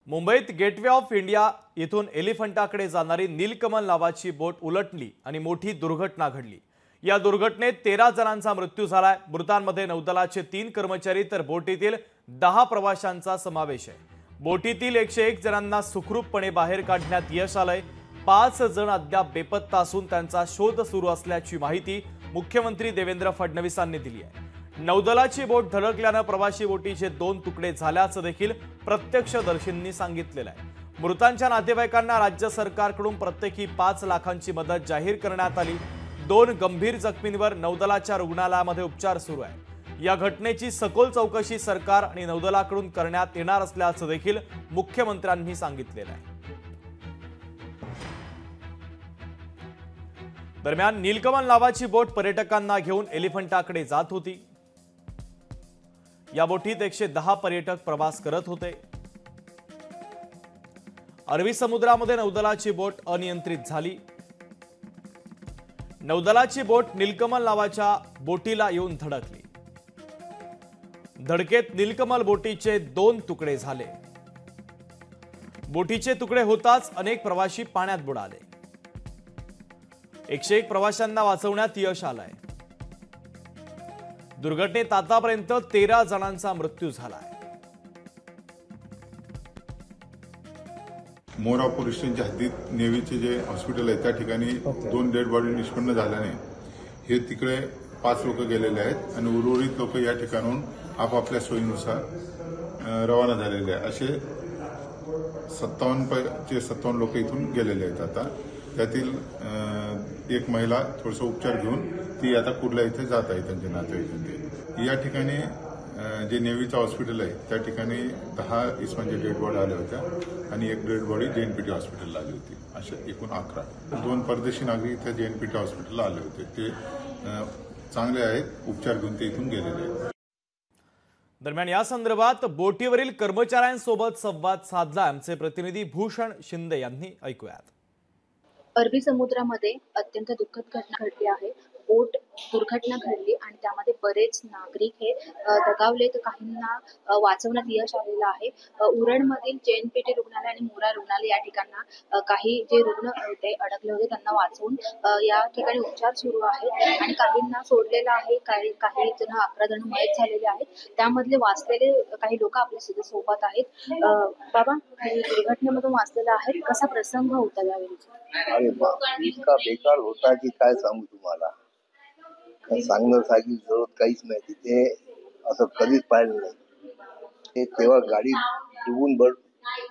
मुंबईत gateway of India येथून एलिफंटाकडे जाणारी नीलकमल नावाची बोट उलटली आणि मोठी दुर्घटना घडली। या दुर्घटनेत 13 जणांचा मृत्यू झालाय। मृतांमध्ये नौदलाचे 3 कर्मचारी तर बोटीतील 10 प्रवाशांचा समावेश आहे। बोटीतील 101 जणांना सुखरूपपणे बाहेर काढण्यात यश आलंय। 5 जण अद्याप बेपत्ता असून त्यांचा शोध सुरू असल्याची माहिती मुख्यमंत्री देवेंद्र फडणवीसांनी दिली आहे। नौदलाची बोट धडकल्याने प्रवासी बोटीचे 2 तुकडे झाल्याचं देखील प्रत्यक्षदर्शींनी सांगितलेलं आहे। मृतांच्या नातेवाईकांना राज्य सरकारकडून प्रत्येकी 5 लाखांची मदत जाहीर करण्यात आली। 2 गंभीर जखमींवर नौदलाच्या रुग्णालयामध्ये उपचार सुरू आहे। या घटनेची सखोल चौकशी सरकार आणि नौदलाकडून करण्यात येणार असल्याचं देखील मुख्यमंत्र्यांनी सांगितलेलं आहे। दरम्यान नीलकमल नावाची बोट पर्यटकांना घेऊन एलिफंटाकडे जात होती। या बोटीत 110 पर्यटक प्रवास करत होते। अरबी समुद्रामध्ये नौदलाची बोट अनियंत्रित झाली। नौदलाची बोट नीलकमल नावाच्या बोटीला येऊन धडकली। धडकेत नीलकमल बोटीचे 2 तुकडे झाले। बोटीचे तुकडे होताच अनेक प्रवासी पाण्यात बुडाले। 101 प्रवाशांना वाचवण्यात यश आलंय। दुर्घटनेत आतापर्यंत 13 जणांचा मृत्यू झालाय। मोरा पोलीस स्टेशनच्या हद्दीत नेव्हीचे जे हॉस्पिटल आहे त्या ठिकाणी 2 डेड बॉडी निष्पन्न झाल्याने हे तिकडे 5 लोक गेलेले आहेत आणि उर्वरित लोक या ठिकाणाहून आपापल्या सोयीनुसार रवाना झालेले आहेत। असे 57 लोक इथून गेलेले आहेत। आता त्यातील एक महिला थोडंसं उपचार घेऊन ती आता कुर्ला इथे जात आहे त्यांच्या नातेवाईकांचे। या ठिकाणी जे नेव्हीचं हॉस्पिटल आहे त्या ठिकाणी 10 इसमांच्या डेड बॉडी आल्या होत्या आणि 1 डेड बॉडी जेएनपीटी हॉस्पिटलला आली होती। अशा एकूण 11। 2 परदेशी नागरिक इथे जेएनपीटी हॉस्पिटलला आले होते। ते चांगले आहेत, उपचार घेऊन ते इथून गेलेले आहेत। दरम्यान या संदर्भात बोटीवरील कर्मचाऱ्यांसोबत संवाद साधला आमचे प्रतिनिधी भूषण शिंदे यांनी। ऐकूयात। अरबी समुद्रामध्ये अत्यंत दुःखद घटना घडली आहे। बोट दुर्घटना घडली आणि त्यामध्ये बरेच नागरिक हे दगावले, तर काहींना वाचवण्यात यश आलेलं आहे। उरणमधील जेएनपीटी रुग्णालय आणि मोरा रुग्णालय या ठिकाणा काही जे रुग्ण होते अडकले होते त्यांना वाचवून या ठिकाणी उपचार सुरू आहेत आणि काहींना सोडलेलं आहे। काही जण 11 जण मयत झालेले आहेत। त्यामधले वाचलेले काही लोक आपल्या सोबत आहेत। बाबा, दुर्घटनेमधून वाचलेले आहेत, कसा प्रसंग होता यावेळी? अरे बाप, इतका बेकार होता की काय सांगू तुम्हाला। सांगण्यासारखी जरूरत काहीच नाही। तिथे असं कधीच पाहिलं नाही। ते तेव्हा गाडी डुबून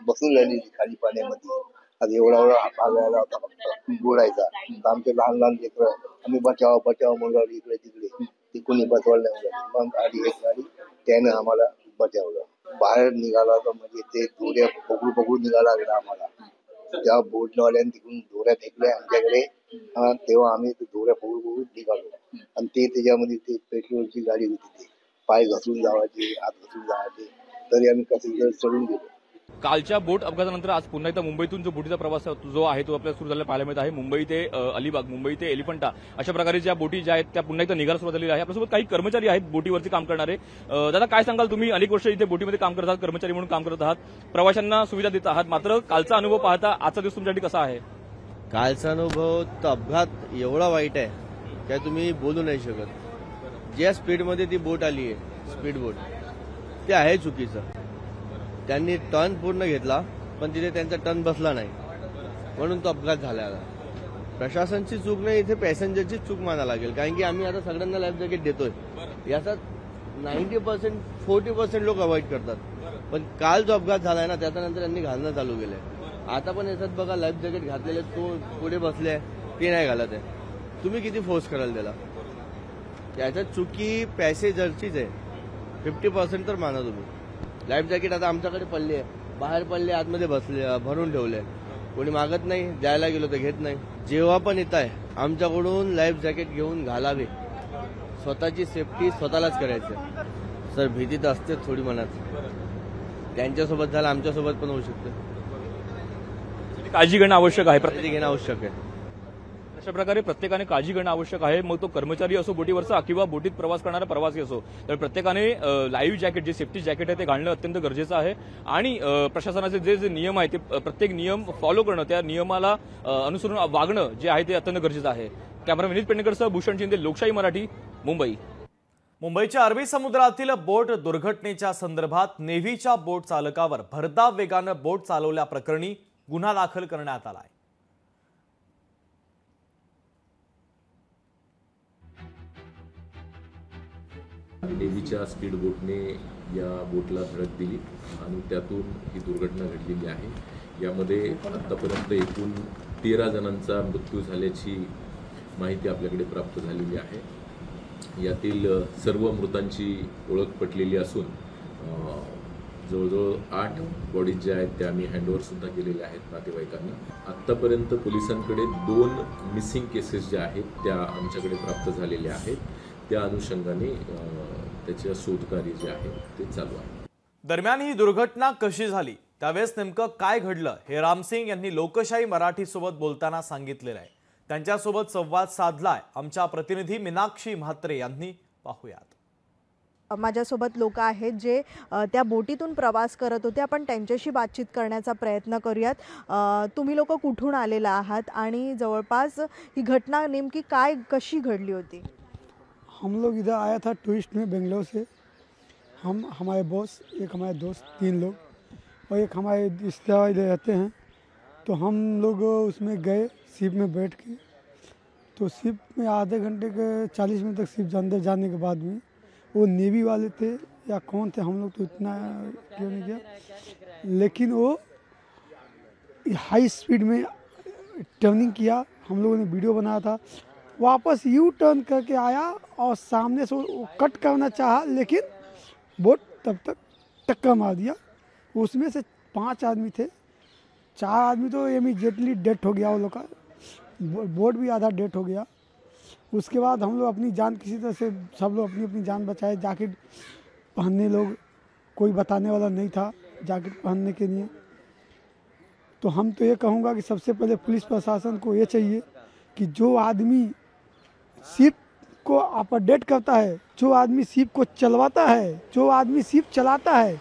बसून राहिली खाली पाण्यामध्ये। आता एवढा भाग आला होता फक्त बुडायचा। आमचे लहान लहान लेकरं आम्ही बचाव म्हणून इकडे तिकडे, ते कोणी बचवायला नाही मिळालं। मग आली एक गाडी, त्याने आम्हाला बचावलं। बाहेर निघाला तर म्हणजे ते दोऱ्या पकडून निघायला लागला आम्हाला। त्या बोटवाल्याने तिकडून दोऱ्या फेकल्या आमच्याकडे, तेव्हा आम्ही दोऱ्या पकडून निघालो। आणि ते त्याच्यामध्ये ते पेट्रोलची गाडी होती, ते पाय घसरून जावायचे, हात घसरून जावायचे, तरी आम्ही कसं चढून गेलो। कालच्या बोट अपघातानंतर आज पुन्हा एकदा मुंबईतून जो बोटीचा प्रवास जो आहे तो आपल्याला सुरू झालेला पाहायला मिळत आहे। मुंबई ते अलिबाग, मुंबई ते एलिफंटा अशा प्रकारे ज्या बोटी ज्या आहेत त्या पुन्हा एकदा निघायला सुरुवात झालेली आहे। आपल्यासोबत काही कर्मचारी आहेत बोटीवरती काम करणारे। दादा, काय सांगाल? तुम्ही अनेक वर्ष इथे बोटीमध्ये काम करत आहात, कर्मचारी म्हणून काम करत आहात, प्रवाशांना सुविधा देत आहात, मात्र कालचा अनुभव पाहता आजचा दिवस तुमच्यासाठी कसा आहे? कालचा अनुभव तर अपघात एवढा वाईट आहे काय तुम्ही बोलू नाही शकत। ज्या स्पीडमध्ये ती बोट आली आहे, स्पीड बोट, ते आहे चुकीचं। त्यांनी टर्न पूर्ण घेतला पण तिथे त्यांचा टर्न बसला नाही म्हणून तो अपघात झाला। प्रशासनची चूक नाही, इथे पॅसेंजरची चूक माना लागेल, कारण की आम्ही आता सगळ्यांना लाईफ जॅकेट देतोय। याचा 90% 40% लोक अवॉइड करतात, पण काल जो अपघात झालाय ना त्याच्यानंतर त्यांनी घालणं चालू केलंय। आता पण याच्यात बघा, लाईफ जॅकेट घातलेले तो पुढे बसले, ते नाही घालत आहे। तुम्ही किती फोर्स कराल त्याला? याच्यात चुकी पॅसेंजरचीच आहे। 50% तर माना तुम्ही। लाईफ जॅकेट आता आमच्याकडे पडली आहे, बाहेर पडले, आतमध्ये बसले, भरून ठेवले, कोणी मागत नाही, द्यायला गेलो तर घेत नाही। जेव्हा पण येत आहे आमच्याकडून लाईफ जॅकेट घेऊन घालावे। स्वतःची सेफ्टी स्वतःलाच करायचं सर। भीती तर असते थोडी मनात, त्यांच्यासोबत झालं आमच्यासोबत पण होऊ शकते। काळजी घेणं आवश्यक आहे, काळजी घेणं आवश्यक आहे। अशा प्रकारे प्रत्येकाने काळजी घेणं आवश्यक आहे. मग तो कर्मचारी असो बोटीवरचा किंवा बोटीत प्रवास करणारा प्रवासी असो, तर प्रत्येकाने लाईव्ह जॅकेट, जे सेफ्टी जॅकेट आहे ते घालणं अत्यंत गरजेचं आहे. आणि प्रशासनाचे जे जे नियम आहेत ते प्रत्येक नियम फॉलो करणं, त्या नियमाला अनुसरून वागणं जे आहे ते अत्यंत गरजेचं आहे. कॅमेरामॅन विनीत पेडणेकरसह भूषण शिंदे, लोकशाही मराठी, मुंबई. मुंबईच्या अरबी समुद्रातील बोट दुर्घटनेच्या संदर्भात नेव्हीच्या बोट चालकावर भरधाव वेगानं बोट चालवल्याप्रकरणी गुन्हा दाखल करण्यात आलाय. नेव्हीच्या स्पीड बोटने या बोटला धडक दिली आणि त्यातून ही दुर्घटना घडलेली आहे. यामध्ये आतापर्यंत एकूण 13 जणांचा मृत्यू झाल्याची माहिती आपल्याकडे प्राप्त झालेली आहे. यातील सर्व मृतांची ओळख पटलेली असून जवळजवळ 8 बॉडीज ज्या आहेत त्या आम्ही हँडओव्हर सुद्धा केलेल्या आहेत नातेवाईकांना. आत्तापर्यंत पोलिसांकडे 2 मिसिंग केसेस ज्या आहेत त्या आमच्याकडे प्राप्त झालेल्या आहेत. त्या अनुषंगाने त्याच्या शोधकार्य जे आहे ते चालू आहे. दरम्यान ही दुर्घटना कशी झाली, त्यावेळेस नेमकं काय घडलं हे रामसिंग यांनी लोकशाही मराठी सोबत बोलताना सांगितलेलं आहे. त्यांच्यासोबत संवाद साधलाय आमच्या प्रतिनिधी मीनाक्षी म्हात्रे यांनी. पाहूयात. माझ्यासोबत लोक आहेत जे त्या बोटीतून प्रवास करत होते. आपण त्यांच्याशी बातचीत करण्याचा प्रयत्न करूयात. तुम्ही लोक कुठून आलेला आहात आणि जवळपास ही घटना नेमकी काय कशी घडली होती? हम लोग इधर आया था टूरिस्ट में बेंगलोर से. हम हमारे बॉस, एक हमारे दोस्त, 3 लोग और एक हमारे रिश्तेदार इधर रहते हैं. तो हम लोग उसमें गए शिप में बैठ के. तो शिप में आधे घंटे के 40 मिनट तक शिप अंदर जाने के बाद में वो नेवी वाले थे या कौन थे, हम लोग तो इतना क्यों नहीं किया, लेकिन वो हाई स्पीड में टर्निंग किया. हम लोगों ने वीडियो बनाया था. वापस यू टर्न करके आया और सामने से वो कट करना चाहा, लेकिन बोट तब तक टक्कर मार दिया. उसमें से 5 आदमी थे. 4 आदमी तो इमीडिएटली डेथ हो गया वो लोग का. बोट भी आधा डेथ हो गया. उसके बाद हम लोग अपनी जान किसी तरह से सब लोग अपनी अपनी जान बचाए. जैकेट पहनने लोग, कोई बताने वाला नहीं था जैकेट पहनने के लिए. तो हम तो ये कहूँगा कि सबसे पहले पुलिस प्रशासन को ये चाहिए कि जो आदमी शिप को अपडेट करता है, जो आदमी शिप को चलवाता है, जो आदमी शिप चलाता है,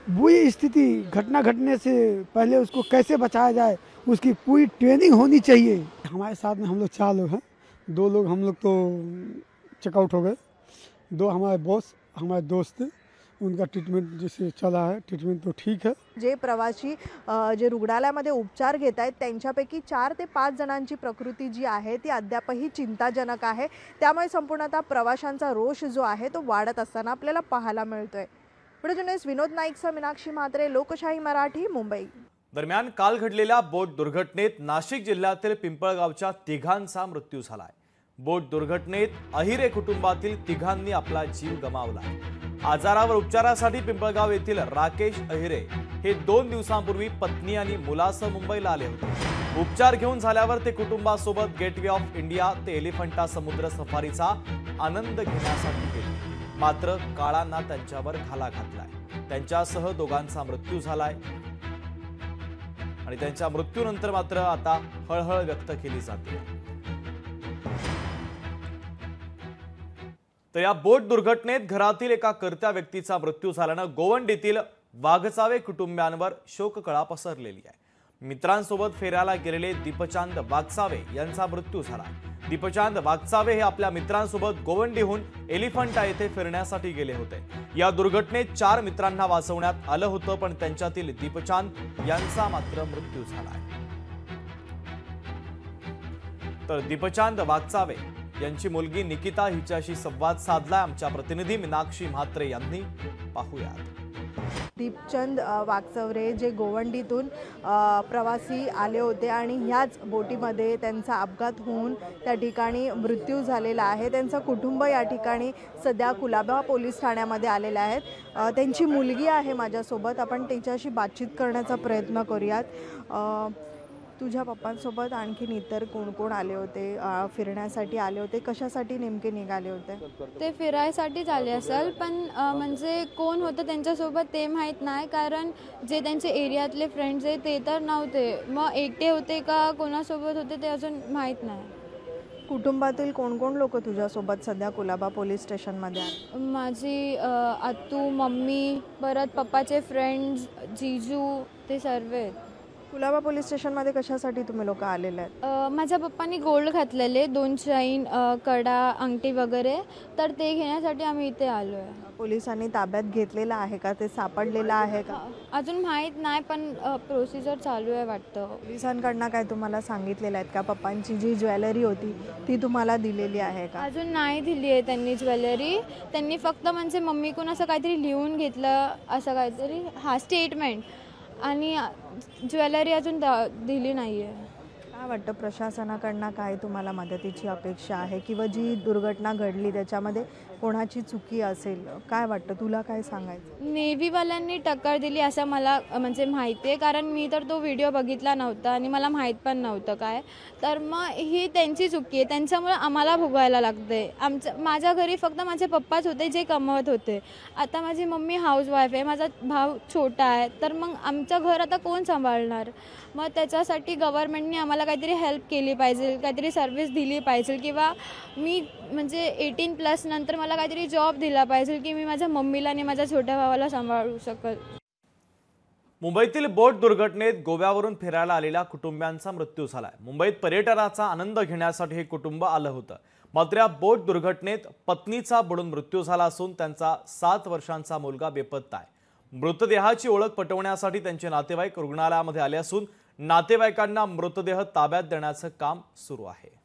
बुरी स्थिति घटना घटने से पहले उसको कैसे बचाया जाए, उसकी पूरी ट्रेनिंग होनी चाहिए. हमारे साथ में हम लोग 4 लोग हैं. 2 लोग हम लोग तो चेकआउट हो गए. 2 हमारे बॉस, हमारे दोस्त, उनका ट्रीटमेंट जैसे चला है, ट्रीटमेंट तो ठीक है. जे प्रवासी जे रुग्णालयामध्ये उपचार घेत आहेत त्यांच्यापैकी 4 ते 5 जणांची प्रकृती जी आहे ती अद्यापही चिंताजनक आहे. त्यामुळे संपूर्णतः प्रवाशांचा रोष जो आहे तो वाढत असताना आपल्याला पाहायला मिळतोय. व्हिडिओ जर्नलिस्ट विनोद नाईकसह मीनाक्षी म्हात्रे, लोकशाही मराठी, मुंबई. दरम्यान काल घडलेल्या बोट दुर्घटनेत नाशिक जिल्ह्यातील पिंपळगावच्या 3घांचा मृत्यू झालाय. बोट दुर्घटनेत अहिरे कुटुंबातील 3घांनी आपला जीव गमावला. आजारावर उपचारासाठी पिंपळगाव येथील राकेश अहिरे हे 2 दिवसांपूर्वी पत्नी आणि मुलासह मुंबईला आले होते. उपचार घेऊन झाल्यावर ते कुटुंबासोबत गेटवे ऑफ इंडिया ते एलिफंटा समुद्र सफारीचा आनंद घेण्यासाठी गेले. मात्र काळांना त्यांच्यावर घाला घातलाय. त्यांच्यासह 2घांचा मृत्यू झालाय आणि त्यांच्या मृत्यूनंतर मात्र आता हळहळ व्यक्त केली जाते. तर या बोट दुर्घटनेत घरातील एका कर्त्या व्यक्तीचा मृत्यू झाल्यानं गोवंडीतील वाघचावे कुटुंबियांवर शोककळा पसरलेली आहे. मित्रांसोबत फेऱ्याला गेलेले दीपचांद वाघचावे यांचा मृत्यू झाला. दीपचांद वाघचावे हे आपल्या मित्रांसोबत गोवंडीहून एलिफंटा येथे फिरण्यासाठी गेले होते. या दुर्घटनेत 4 मित्रांना वाचवण्यात आलं होतं, पण त्यांच्यातील दीपचांद यांचा मात्र मृत्यू झाला. तर दीपचांद वाघचावे यांची मुलगी निकिता हिच्याशी संवाद साधला आमच्या प्रतिनिधी मीनाक्षी म्हात्रे यांनी. पाहूयात. दीपचंद वाघचौरे जे गोवंडीतून प्रवासी आले होते आणि ह्याच बोटीमध्ये त्यांचा अपघात होऊन त्या ठिकाणी मृत्यू झालेला आहे. त्यांचं कुटुंब या ठिकाणी सध्या कुलाबा पोलीस ठाण्यामध्ये आलेले आहेत. त्यांची मुलगी आहे माझ्यासोबत. आपण तिच्याशी बातचीत करण्याचा प्रयत्न करूयात. तुझ्या पप्पांसोबत आणखीन इतर कोण कोण आले होते, फिरण्यासाठी आले होते, कशासाठी नेमके निघाले होते? ते फिरायसाठीच आले असेल, पण म्हणजे कोण होतं त्यांच्यासोबत ते माहीत नाही, कारण जे त्यांचे एरियातले फ्रेंड्स आहे ते तर नव्हते. मग एकटे होते का कोणासोबत होते ते अजून माहीत नाही. कुटुंबातील कोण कोण लोक तुझ्यासोबत सध्या कुलाबा पोलीस स्टेशनमध्ये आहेत? माझी आत्तू, मम्मी, परत पप्पाचे फ्रेंड्स, जीजू, ते सर्व आहेत. कुलाबा पोलीस स्टेशनमध्ये कशासाठी तुम्ही लोक आलेले आहेत? माझ्या पप्पांनी गोल्ड घातलेले, 2 चैन, कडा, अंगठी वगैरे, तर ते घेण्यासाठी आम्ही इथे आलो आहे. पोलिसांनी ताब्यात घेतलेलं आहे का, ते सापडलेलं आहे का? अजून माहीत नाही, पण प्रोसिजर चालू आहे वाटतं. पोलिसांकडनं काय तुम्हाला सांगितलेलं आहेत का? पप्पांची जी ज्वेलरी होती ती तुम्हाला दिलेली आहे का? अजून नाही दिली आहे त्यांनी ज्वेलरी. त्यांनी फक्त म्हणजे मम्मीकडून असं काहीतरी लिहून घेतलं, असं काहीतरी स्टेटमेंट, आणि ज्वेलरी अजून दिली नाही आहे. काय वाटतं प्रशासनाकडनं काय तुम्हाला मदतीची अपेक्षा आहे, किंवा जी दुर्घटना घडली त्याच्यामध्ये कोणाची चुकी असेल, काय वाटतं तुला, काय सांगायचं? नेव्हीवाल्यांनी टक्कर दिली असं मला म्हणजे माहिती आहे, कारण मी तर तो व्हिडिओ बघितला नव्हता आणि मला माहीत पण नव्हतं काय. तर मग ही त्यांची चुकी आहे, त्यांच्यामुळे आम्हाला भोगायला लागते. माझ्या घरी फक्त माझे पप्पाच होते जे कमवत होते. आता माझी मम्मी हाऊसवाईफ आहे, माझा भाऊ छोटा आहे, तर मग आमचं घर आता कोण सांभाळणार? मग त्याच्यासाठी गव्हर्नमेंटने आम्हाला काहीतरी हेल्प केली पाहिजे, काहीतरी सर्व्हिस दिली पाहिजे, किंवा मी म्हणजे 18+ नंतर मला काहीतरी जॉब दिला पाहिजे की मी माझ्या मम्मीला आणि माझ्या छोट्या भावाला सांभाळू शकेल. मुंबईतील बोट दुर्घटनेत गोव्यावरून फिरायला आलेल्या कुटुंबियांचा मृत्यू झालाय. मुंबईत पर्यटनाचा आनंद घेण्यासाठी हे कुटुंब आलं होतं, मात्र या बोट दुर्घटनेत पत्नीचा बुडून मृत्यू झाला असून त्यांचा 7 वर्षांचा मुलगा बेपत्ता आहे. मृतदेहाची ओळख पटवण्यासाठी त्यांचे नातेवाईक रुग्णालयामध्ये आले असून नातेवाईकांना मृतदेह ताब्यात देण्याचं काम सुरू आहे.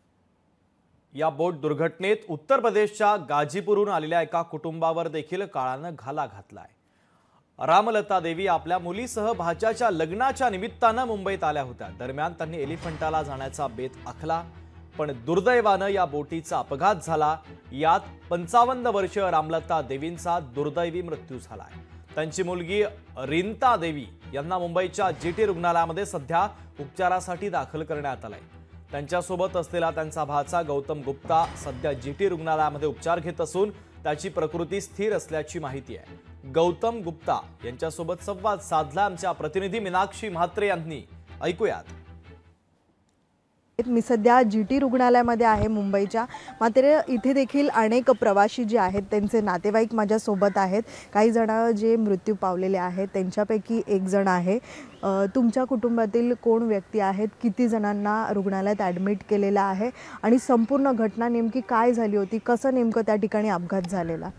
या बोट दुर्घटनेत उत्तर प्रदेशच्या गाजीपूरहून आलेल्या एका कुटुंबावर देखील काळानं घाला घातलाय. रामलता देवी आपल्या मुलीसह भाच्याच्या लग्नाच्या निमित्तानं मुंबईत आल्या होत्या. दरम्यान त्यांनी एलिफंटाला जाण्याचा बेत आखला, पण दुर्दैवानं या बोटीचा अपघात झाला. यात 55 वर्षीय रामलता देवींचा दुर्दैवी मृत्यू झालाय. त्यांची मुलगी रिंता देवी यांना मुंबईच्या जीटी रुग्णालयामध्ये सध्या उपचारासाठी दाखल करण्यात आलंय. त्यांच्यासोबत असलेला त्यांचा भाचा गौतम गुप्ता सध्या जीटी रुग्णालयामध्ये उपचार घेत असून त्याची प्रकृती स्थिर असल्याची माहिती आहे. गौतम गुप्ता यांच्यासोबत संवाद साधला आमच्या प्रतिनिधी मीनाक्षी म्हात्रे यांनी. ऐकूयात. मी सध्या जीटी रुग्णालयामध्ये आहे मुंबईच्या, मात्र इथे देखील अनेक प्रवासी जे आहेत त्यांचे नातेवाईक माझ्यासोबत आहेत. काही जण जे मृत्यू पावलेले आहेत त्यांच्यापैकी एक जण आहे. तुमच्या कुटुंबातील कोण व्यक्ती आहेत, किती जणांना रुग्णालयात ॲडमिट केलेलं आहे आणि संपूर्ण घटना नेमकी काय झाली होती, कसं नेमकं त्या ठिकाणी अपघात झालेला?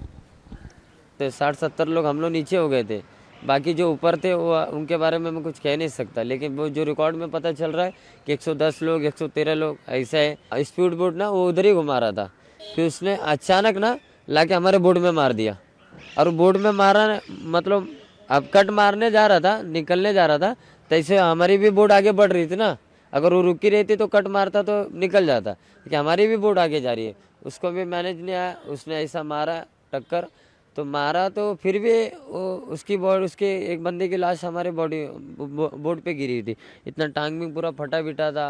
तो 60-70 लोग हम लोग नीचे हो गए थे, बाकी जो ऊपर थे वो उनके बारे में मैं कुछ कह नहीं सकता, लेकिन वो जो रिकॉर्ड में पता चल रहा है कि 110 लोग 113 लोग ऐसा है. स्पीड बोट ना वो उधर ही घुमा रहा था, फिर उसने अचानक ना लाके हमारे बोट में मार दिया. और बोट में मारा मतलब अब कट मारने जा रहा था, निकलने जा रहा था, तैसे हमारी भी बोट आगे बढ़ रही थी ना. अगर वो रुकी रहती तो कट मारता तो निकल जाता, क्योंकि हमारी भी बोट आगे जा रही है. उसको भी मैनेज नहीं आया, उसने ऐसा मारा टक्कर, तो मारा तो फिर भी उसकी बॉडी, उसके एक बंदे की लाश हमारे बोट पे गिरी थी. इतना टांग में पूरा फटा बिटा था,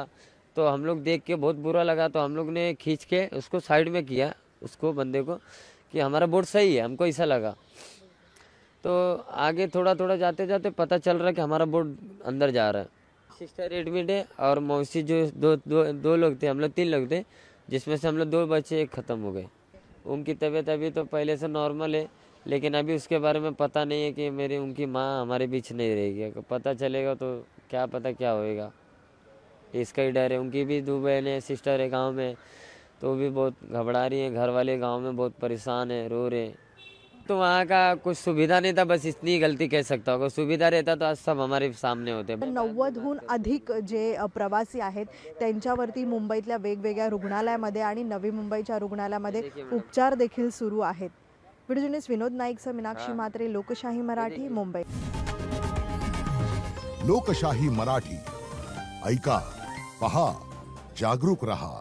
तो हम लोग देख के बहुत बुरा लगा. तो हम लोग ने खींच के उसको साइड में किया, उसको बंदे को, कि हमारा बोट सही है, हमको ऐसा लगा. तो आगे थोड़ा थोड़ा जाते जाते पता चल रहा है कि हमारा बोट अंदर जा रहा है. सिस्टर एडमिट है और मौसी जो दो लोग थे, हम लोग 3 लोग थे, जिसमें से हम लोग 2 बच्चे ख़त्म हो गए. उनकी तबीयत अभी तो पहले से नॉर्मल है, लेकिन अभी उसके बारे में पता नहीं है कि उनकी माँ हमारे बीच नहीं रहेगी. पता चलेगा तो क्या पता क्या होएगा, इसका ही डर है. उनकी भी 2 बहनें सिस्टर है गांव में, तो वो भी बहुत घबरा रही हैं. घर वाले गांव में बहुत परेशान है, रो रहे. तो वहाँ का कुछ सुविधा नहीं था, बस इतनी गलती कह सकता हूँ. सुविधा रहता तो आज सब हमारे सामने होते. 90हून अधिक जे प्रवासी आहेत त्यांच्यावरती मुंबईतल्या वेगवेगळ्या रुग्णालयामध्ये आणि नवी मुंबईच्या रुग्णालयामध्ये उपचार देखील सुरू आहेत. व्हिडिओ जर्नलिस्ट विनोद नाईकसह मीनाक्षी म्हात्रे, लोकशाही मराठी, मुंबई. लोकशाही मराठी, ऐका, पहा, जागरूक रहा.